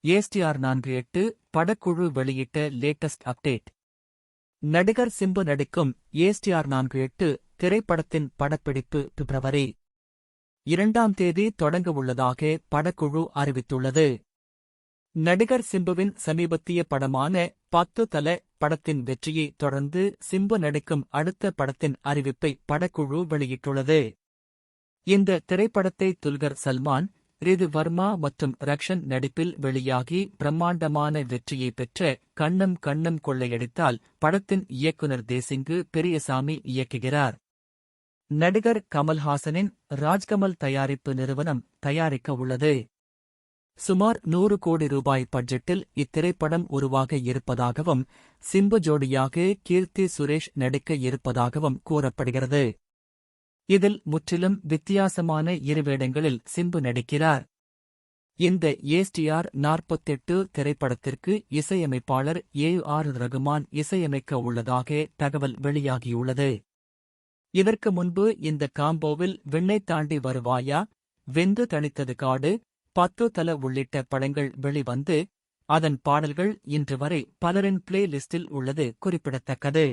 ஏஸ்டிஆர் 48 படக்குழு வெளியிட்ட latest update. நடிகர் சிம்பு நடிக்கும் ஏஸ்டிஆர் 48 திரைப்படத்தின் படப்பிடிப்பு பிப்ரவரி 2ஆம் தேதி தொடங்கவுள்ளதாக படக்குழு அறிவித்துள்ளது. நடிகர் சிம்புவின் சமீபத்திய படமான 10 தல படத்தின் வெற்றியை தொடர்ந்து சிம்பு நடிக்கும் அடுத்த படத்தின் அறிவிப்பை படக்குழு வெளியிட்டுள்ளது. இந்த திரைப்படத்தை துல்கர் சல்மான், ரிது வர்மா மற்றும் ரக்ஷன் நடிப்பில் வெளியாகி பிரம்மாண்டமான வெற்றியை பெற்ற கண்ணம் கண்ணம் கொள்ளையடித்தால் படத்தின் இயக்குனர் தேசிங்கு பெரியசாமி இயக்குகிறார். நடிகர் கமல்ஹாசனின் ராஜ்கமல் தயாரிப்பு நிறுவனம் தயாரிக்க உள்ளது. சுமார் 100 கோடி ரூபாய் பட்ஜெட்டில் இத்திரைப்படம் உருவாக இருப்பதாகவும் சிம்பு ஜோடியாக கீர்த்தி சுரேஷ் நடிக்க இருப்பதாகவும் கூறப்படுகிறது. இதில் முற்றிலும் வித்தியாசமான இரு வேடங்களில் சிம்பு நடிக்கிறார். இந்த ஏஸ்டிஆர் 48 திரைப்படத்திற்கு இசையமைப்பாளர் ஏ.ஆர். ரகுமான் இசையமைக்க உள்ளதாக தகவல் வெளியாகியுள்ளது. இதற்கு முன்பு இந்த காம்போவில் விண்ணை தாண்டி வருவாயா, வெந்து தணித்தது காடு, 10 தல உள்ளிட்ட படங்கள் வெளிவந்து அதன் பாடல்கள் இன்று வரை பலரின் பிளே லிஸ்டில் உள்ளது குறிப்பிடத்தக்கது.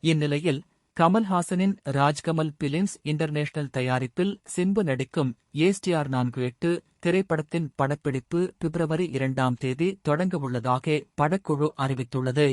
இந்நிலையில் கமல்ஹாசனின் ராஜ்கமல் பிலிம்ஸ் இன்டர்நேஷனல் தயாரிப்பில் சிம்பு நடிக்கும் ஏஸ்டிஆர் 48 திரைப்படத்தின் படப்பிடிப்பு பிப்ரவரி 2ஆம் தேதி தொடங்கவுள்ளதாக படக்குழு அறிவித்துள்ளது.